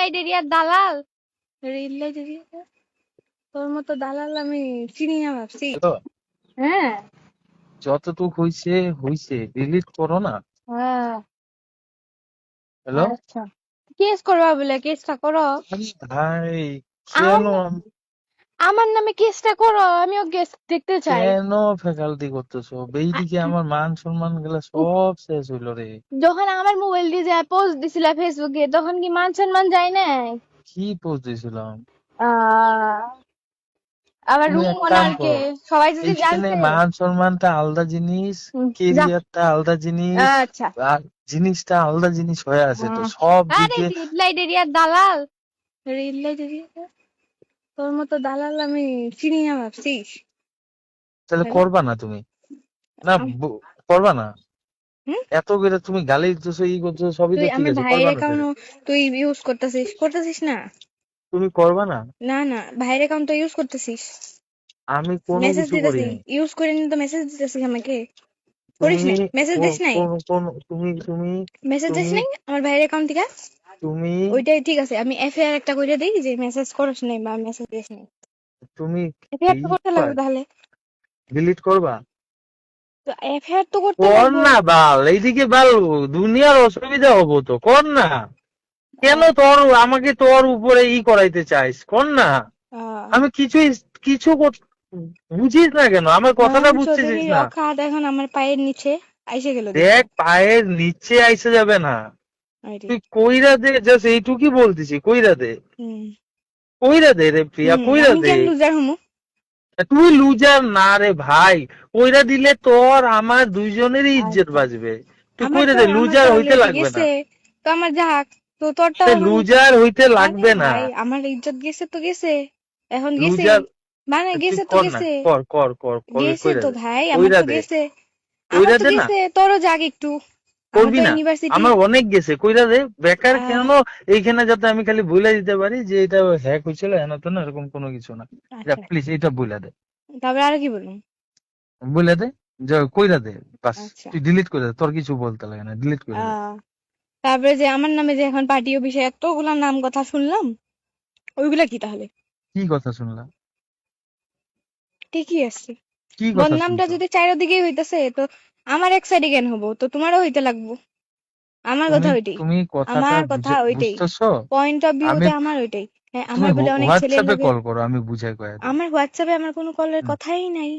Light এরিয়ার দালাল। Rail light area তোর মতো দালাল আমি চিনি না ভাবছি। হ্যালো, হ্যাঁ যতটুক হইছে হইছে, ডিলিট করো না। হ্যাঁ হ্যালো, আচ্ছা, কেস করবা বলে কেসটা করো। আরে ভাই, আমার কেন আমার নামে কেসটা করো, আমিও কেস দেখতে চাই। কেন ফ্যাকাল্টি করতেছো? এইদিকে আমার মান সম্মান গুলা সব শেষ হইলো রে। যখন আমার মোবাইল দিয়ে যায় পোস্ট দিছিল ফেসবুকে, তখন কি মান সম্মান যায় নাই? কি পোস্ট দিয়েছিলাম? আহ, আবার তুমি রুম এক কাম ওনারকে করো, সবাই যদি এইখানে জানতে। মান সম্মানটা আলাদা জিনিস, যা। কেরিয়ারটা আলাদা জিনিস, আচ্ছা। আর জিনিসটা আলাদা জিনিস হয়ে আছে তো সব আরে দিকে। রেড লাইট এরিয়ার দালাল। রেড লাইট এরিয়া তোর মতো দালাল আমি চিনি না ভাবছিস। তাহলে হ্যালো। করবা না তুমি? না, করবা না। হুম, এত করে তুমি গালি দিতেছো, ই করতেছো, সবই তুই তো ঠিক আমার আছে, ভাইয়ের করবা না তাহলে? অ্যাকাউন্ট তুই ইউজ করতেছিস না? তুমি করবা না? না না, ভাইয়ের অ্যাকাউন্ট তো ইউজ করতেছিস। আমি কোনো মেসেজ কিছু দিতেছি, করিনি। ইউজ করে নি তো মেসেজ দিতেছিস আমাকে। করিস তুমি নাই, মেসেজ দিস নাই? কোন কোন তুমি তুমি মেসেজ দিস তুমি নাই আমার ভাইয়ের অ্যাকাউন্ট থেকে? তুমি ওইটাই ঠিক আছে, আমি এফআইআর একটা করে দিই যে মেসেজ করিস নাই বা মেসেজ দিস নাই। তুমি এফআইআর তো করতে লাগবে তাহলে। ডিলিট করবা? তো এফআইআর তো করতে কর লাগবে। না বাল, এইদিকে বাল, দুনিয়ার অসুবিধা হবো তো, কর না। কেন তোর, আমাকে তোর উপরে ই করাইতে চাইস? কর না। আমি কিছু বুঝিস না কেন? আমার কথাটা হারাম বুঝতেছিস চৌধুরীর না? অকাত এখন আমার পায়ের নিচে আইসে গেল দেখো। দেখ, পায়ের নিচে আইসে যাবে না। আরে তুই কইরা দে, জাস্ট এইটুকুই বলতেছি, কইরা দে। হুম কইরা দে রে প্রিয়া, কইরা আমি দে। কেন লুজার হমু? তুই লুজার না রে ভাই। কইরা দিলে তোর আমার দুইজনেরই ইজ্জত আচ্ছা, বাঁচবে। তুই কইরা দে, আমার লুজার তো হইতে অলরেডি লাগবে না। গেছে। তো আমার যাক, তো তোরটাও আরে এখন। লুজার হইতে আরে লাগবে না। ভাই, আমার ইজ্জত গেছে তো গেছে, এখন গেছে। লুজার, মানে তুই গেছে তো কর না, গেছে। কর কর কর কর, গেছে কইরা তো দে, ভাই, আমার কইরা তো দে, গেছে। আমার কইরা তো দে না। গেছে, তোরও যাক একটু। আমার করবি তো না? ইউনিভার্সিটি। আমার অনেক গেছে, কইরা দে। বেকার কেন এইখানে, যাতে আমি খালি বইলা দিতে পারি যে এটা হ্যাক হয়েছিল, এনা তো না, এরকম কোনো কিছু না। আচ্ছা, প্লিজ এটা বইলা দে, তারপরে আরো কি বলুন? বইলা দে, যে কইরা দে। বাস, আচ্ছা। তুই ডিলিট করে দে, তোর কিছু বলতে লাগে না, ডিলিট করে দে। আহ তারপরে যে আমার নামে যে এখন পার্টি অফিসে এতগুলা নাম কথা শুনলাম, ওইগুলা কি তাহলে? কি কথা শুনলা? ঠিকই আছে। কি কথা বদনামটা শুনছো? যদি চারিদিকেই হইতাছে, তো আমার এক সাইডে কেন হবো? তো তোমারও হইতে লাগবো। আমার তুমি কথা ওইটাই। তুমি কথাটা আমার কথা ওইটাই। বুঝতেছো? পয়েন্ট অফ আমি, ভিউতে আমার ওইটাই। হ্যাঁ, তুমি আমার বলে অনেক ছেলের হোয়াটসঅ্যাপে লগে। কল করো, আমি বুঝাই কয়া দিই। আমার হোয়াটসঅ্যাপে আমার কোনো কলের হুম কথাই নাই।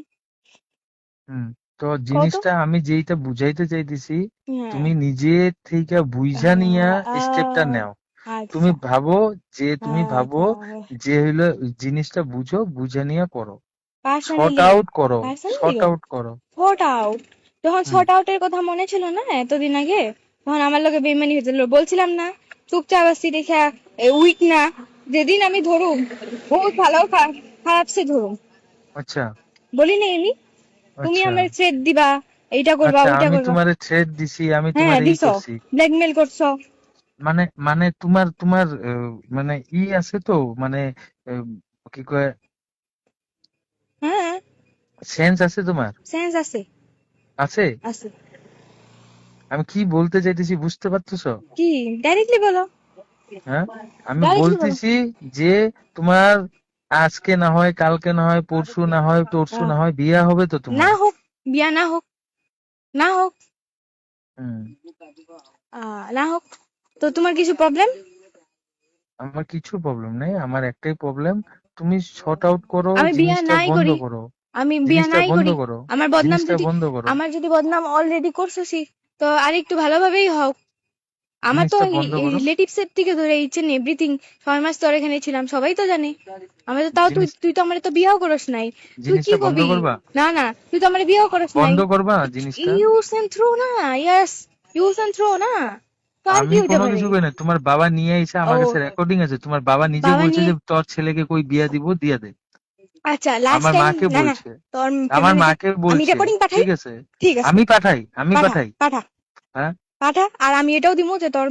হুম। তো কত। জিনিসটা আমি যেইটা বুঝাইতে চাইতেছি, হ্যাঁ। তুমি নিজে থেকে বুঝা নিয়া আহ, স্টেপটা আহ, নেও। তুমি আচ্ছা ভাবো, তুমি ভাবো আচ্ছা। যে হইলো, জিনিসটা বুঝো, বুঝে নিয়ে করো। শর্ট পার্সোনালি, আউট করো, পার্সোনালি শর্ট কেন? আউট করো। Short out. যখন হুম। শর্ট আউটের কথা মনে ছিল না এতদিন আগে, তখন আমার লগে বেইমানি হয়েছিল, বলছিলাম না? চুপচাপ আছি দেখা উইক না। যেদিন আমি ধরুম, বহুত ভালো খারাপ সে ধরুম। আচ্ছা বলি নাই আমি? তুমি আচ্ছা আমার থ্রেট দিবা, এইটা করবা আচ্ছা, ওইটা আমি করবা। তোমারে থ্রেট দিছি, আমি হ্যাঁ তোমারে ই দিছো, করছি। ব্ল্যাকমেল করছো। মানে মানে তোমার তোমার মানে ই আছে তো, মানে আহ, কি কয়, হ্যাঁ, সেন্স আছে তোমার? সেন্স আছে। আছে? আছে। আমি কি বলতে চাইতেছি বুঝতে পারতেছো? কি? ডাইরেক্টলি বলো। হ্যাঁ, আমি ডাইরেক্টলি বলো। বলতেছি যে তোমার আজকে না হয়, কালকে না হয়, পরশু না হয়, তরশু আহ, না হয়, বিয়া হবে তো না তোমার। হোক, বিয়া না হোক, না হোক, হুম। না হোক, তো তোমার কিছু প্রবলেম? আমার কিছু প্রবলেম নেই, আমার একটাই প্রবলেম, তুমি শর্ট আউট করো, আমি বিয়া জিনিসটা নাই বন্ধ করি, করো। আমি বিয়া জিনিসটা নাই বন্ধ করি। করো, আমার বদনাম জিনিসটা যদি, বন্ধ করো, আমার যদি বদনাম অলরেডি করছোসি, তো আরেকটু ভালোভাবেই হোক। আমার তো জিনিসটা বন্ধ করো, রিলেটিভস এর থেকে ধরে ইচ এন্ড এভরিথিং, 6 মাস তোর এখানে ছিলাম, সবাই তো জানে। আমার তো তাও তুই জিনিস তুই তো আমার তো বিয়াও করস নাই। তুই কি জিনিসটা বন্ধ কবি? করবা, না না, তুই তো আমার বিয়াও করস নাই। বন্ধ করবা জিনিসটা। ইউজ এন্ড থ্রো না? ইয়েস, ইউজ এন্ড থ্রো না? তো আর কি আমি হইতে কোনো পারে? কিছু করি না, তোমার বাবা নিয়ে এসে ও, আমার কাছে রেকর্ডিং আছে, তোমার বাবা নিজে বাবা বলছে নিয়ে। যে তোর ছেলেকে কই বিয়া দিব, দিয়া দে। আচ্ছা, লাস্ট আমার টাইম। মাকে না না, বলছে, তোর আমার মানে যে মাকে আমি বলছে। রেকর্ডিং পাঠাই। ঠিক আছে, ঠিক আছে, আমি পাঠাই, আমি পাঠা পাঠাই। পাঠা হ্যাঁ, পাঠা। আর আমি এটাও দিমু যে তোর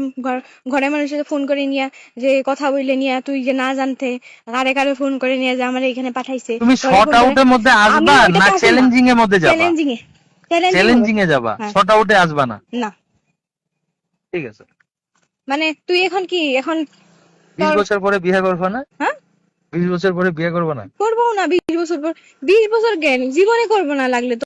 ঘরের মানুষের ফোন করে নিয়া, যে কথা বইলে নিয়া, তুই যে না জানতে কারে কারে ফোন করে নিয়ে যে আমার এখানে পাঠাইছে, তুমি তোরে শর্ট ফোন করে। আউটের মধ্যে আমি আসবা না ওইটাতে আসুম না। চ্যালেঞ্জিং এর মধ্যে যাবা? চ্যালেঞ্জিং এ, চ্যালেঞ্জিং হবে। চ্যালেঞ্জিং এ যাবা, হ্যাঁ। শর্ট আউটে আসবা না। না, ঠিক আছে। মানে তুই এখন কি এখন 20 বছর পরে বিয়ে করবো না? হ্যাঁ 20 বছর পরে বিয়ে করবো না? করবো না 20 বছর পর, 20 বছর জ্ঞান জীবনে করবো না লাগলে তো।